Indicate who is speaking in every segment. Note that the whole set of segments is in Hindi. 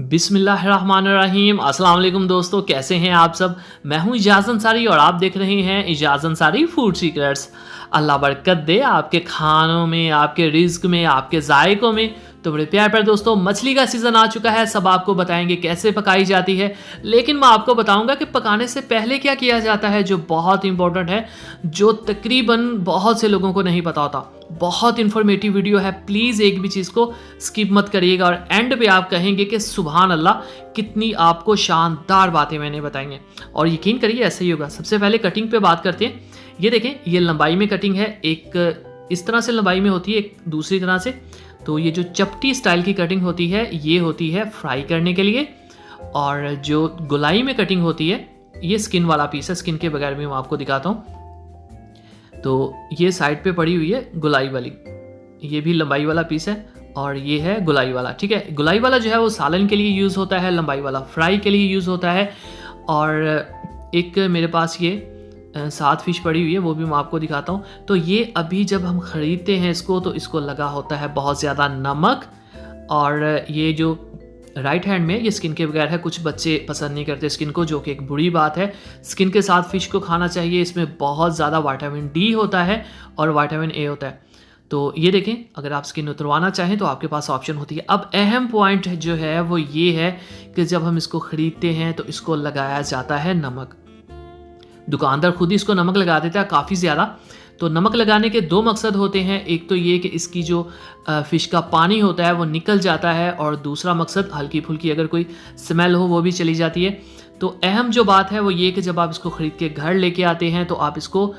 Speaker 1: बिस्मिल्लाहिर्रहमानिर्रहीम। अस्सलाम वालेकुम दोस्तों, कैसे हैं आप सब। मैं हूं इजाज़ अंसारी और आप देख रहे हैं इजाज़ अंसारी फूड सीक्रेट्स। अल्लाह बरकत दे आपके खानों में, आपके रिज्क में, आपके जायकों में। तो बड़े प्यार पर दोस्तों, मछली का सीज़न आ चुका है। सब आपको बताएंगे कैसे पकाई जाती है, लेकिन मैं आपको बताऊंगा कि पकाने से पहले क्या किया जाता है, जो बहुत इंपॉर्टेंट है, जो तकरीबन बहुत से लोगों को नहीं पता होता। बहुत इन्फॉर्मेटिव वीडियो है, प्लीज़ एक भी चीज़ को स्किप मत करिएगा और एंड पे आप कहेंगे कि सुभान अल्लाह, कितनी आपको शानदार बातें मैंने बताई हैं। और यकीन करिए ऐसा ही होगा। सबसे पहले कटिंग पे बात करते हैं। ये देखें, ये लंबाई में कटिंग है, एक इस तरह से लंबाई में होती है, एक दूसरी तरह से। तो ये जो चपटी स्टाइल की कटिंग होती है, ये होती है फ्राई करने के लिए। और जो गोलाई में कटिंग होती है, ये स्किन वाला पीस है। स्किन के बगैर भी मैं आपको दिखाता हूँ। तो ये साइड पे पड़ी हुई है गोलाई वाली, ये भी लंबाई वाला पीस है और ये है गोलाई वाला। ठीक है, गोलाई वाला जो है वो सालन के लिए यूज़ होता है, लंबाई वाला फ्राई के लिए यूज़ होता है। और एक मेरे पास ये 7 फिश पड़ी हुई है, वो भी मैं आपको दिखाता हूँ। तो ये अभी जब हम ख़रीदते हैं इसको, तो इसको लगा होता है बहुत ज़्यादा नमक। और ये जो राइट हैंड में, ये स्किन के बगैर है। कुछ बच्चे पसंद नहीं करते स्किन को, जो कि एक बुरी बात है। स्किन के साथ फ़िश को खाना चाहिए। इसमें बहुत ज़्यादा विटामिन डी होता है और विटामिन ए होता है। तो ये देखें, अगर आप स्किन उतरवाना चाहें तो आपके पास ऑप्शन होती है। अब अहम पॉइंट जो है वो ये है कि जब हम इसको ख़रीदते हैं तो इसको लगाया जाता है नमक। दुकानदार खुद ही इसको नमक लगा देता है, काफ़ी ज़्यादा। तो नमक लगाने के 2 मकसद होते हैं। एक तो ये कि इसकी जो फ़िश का पानी होता है वो निकल जाता है, और दूसरा मकसद हल्की फुल्की अगर कोई स्मेल हो वो भी चली जाती है। तो अहम जो बात है वो ये कि जब आप इसको ख़रीद के घर लेके आते हैं तो आप इसको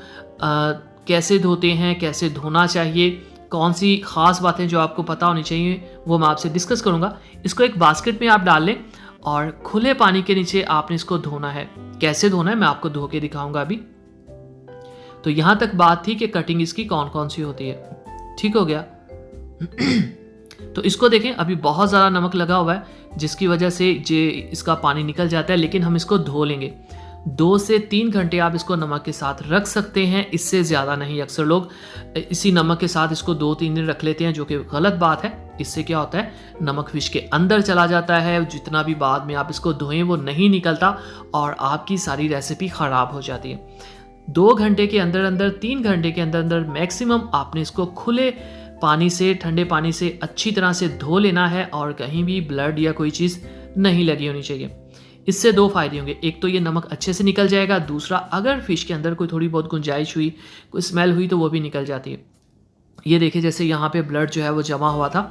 Speaker 1: कैसे धोते हैं, कैसे धोना चाहिए, कौन सी ख़ास बातें जो आपको पता होनी चाहिए, वो मैं आपसे डिस्कस करूँगा। इसको एक बास्केट में आप डाल लें और खुले पानी के नीचे आपने इसको धोना है। कैसे धोना है मैं आपको धो के दिखाऊँगा अभी। तो यहाँ तक बात थी कि कटिंग इसकी कौन कौन सी होती है। ठीक हो गया। तो इसको देखें, अभी बहुत ज़्यादा नमक लगा हुआ है, जिसकी वजह से इसका पानी निकल जाता है। लेकिन हम इसको धो लेंगे। 2 से 3 घंटे आप इसको नमक के साथ रख सकते हैं, इससे ज़्यादा नहीं। अक्सर लोग इसी नमक के साथ इसको 2-3 दिन रख लेते हैं, जो कि गलत बात है। इससे क्या होता है, नमक फिश के अंदर चला जाता है। जितना भी बाद में आप इसको धोएं वो नहीं निकलता और आपकी सारी रेसिपी ख़राब हो जाती है। 2 घंटे के अंदर अंदर, 3 घंटे के अंदर अंदर मैक्सिमम आपने इसको खुले पानी से, ठंडे पानी से अच्छी तरह से धो लेना है, और कहीं भी ब्लड या कोई चीज़ नहीं लगी होनी चाहिए। इससे 2 फ़ायदे होंगे। एक तो ये नमक अच्छे से निकल जाएगा, दूसरा अगर फ़िश के अंदर कोई थोड़ी बहुत गुंजाइश हुई, कोई स्मेल हुई, तो वो भी निकल जाती है। ये देखिए, जैसे यहाँ पे ब्लड जो है वो जमा हुआ था।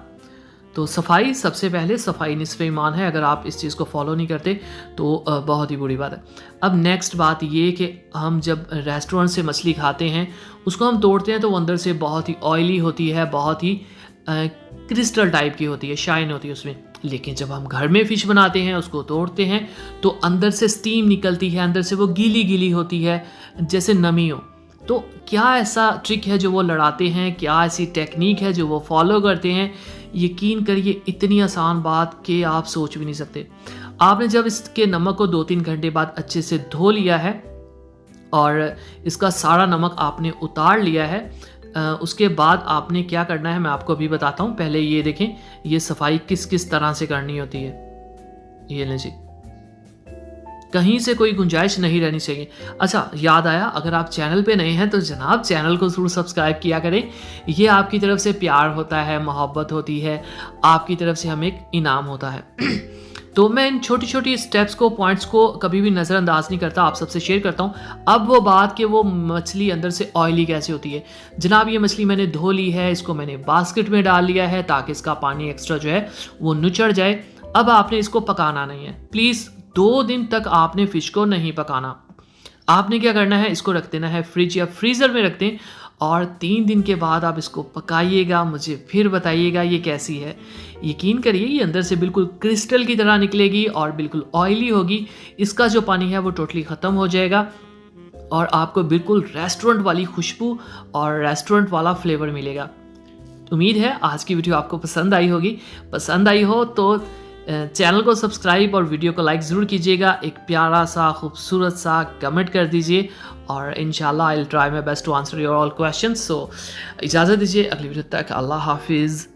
Speaker 1: तो सफाई, सबसे पहले सफाई निस्फ़े ईमान है। अगर आप इस चीज़ को फॉलो नहीं करते तो बहुत ही बुरी बात है। अब नेक्स्ट बात ये कि हम जब रेस्टोरेंट से मछली खाते हैं, उसको हम तोड़ते हैं तो वो अंदर से बहुत ही ऑयली होती है, बहुत ही क्रिस्टल टाइप की होती है, शाइन होती है उसमें। लेकिन जब हम घर में फ़िश बनाते हैं, उसको तोड़ते हैं, तो अंदर से स्टीम निकलती है, अंदर से वो गीली गीली होती है, जैसे नमी हो। तो क्या ऐसा ट्रिक है जो वो लड़ाते हैं, क्या ऐसी टेक्निक है जो वो फॉलो करते हैं, यकीन करिए इतनी आसान बात कि आप सोच भी नहीं सकते। आपने जब इसके नमक को 2-3 घंटे बाद अच्छे से धो लिया है और इसका सारा नमक आपने उतार लिया है, उसके बाद आपने क्या करना है मैं आपको अभी बताता हूँ। पहले ये देखें, ये सफाई किस किस तरह से करनी होती है। ये लें जी, कहीं से कोई गुंजाइश नहीं रहनी चाहिए। अच्छा, याद आया, अगर आप चैनल पे नए हैं तो जनाब चैनल को ज़रूर सब्सक्राइब किया करें। ये आपकी तरफ से प्यार होता है, मोहब्बत होती है, आपकी तरफ से हमें एक इनाम होता है। तो मैं इन छोटी छोटी स्टेप्स को, पॉइंट्स को कभी भी नज़रअंदाज नहीं करता, आप सबसे शेयर करता हूँ। अब वो बात कि वो मछली अंदर से ऑयली कैसे होती है। जनाब, ये मछली मैंने धो ली है, इसको मैंने बास्केट में डाल लिया है ताकि इसका पानी एक्स्ट्रा जो है वो नुचड़ जाए। अब आपने इसको पकाना नहीं है। प्लीज़ 2 दिन तक आपने फ़िश को नहीं पकाना। आपने क्या करना है, इसको रख देना है फ्रिज या फ्रीज़र में रख दें, और 3 दिन के बाद आप इसको पकाइएगा, मुझे फिर बताइएगा ये कैसी है। यकीन करिए, ये अंदर से बिल्कुल क्रिस्टल की तरह निकलेगी और बिल्कुल ऑयली होगी। इसका जो पानी है वो टोटली ख़त्म हो जाएगा और आपको बिल्कुल रेस्टोरेंट वाली खुशबू और रेस्टोरेंट वाला फ्लेवर मिलेगा। उम्मीद है आज की वीडियो आपको पसंद आई होगी। पसंद आई हो तो चैनल को सब्सक्राइब और वीडियो को लाइक ज़रूर कीजिएगा। एक प्यारा सा, खूबसूरत सा कमेंट कर दीजिए, और इंशाल्लाह I will try my best to answer your all questions. So इजाज़त दीजिए, अगली वीडियो तक अल्लाह हाफिज़।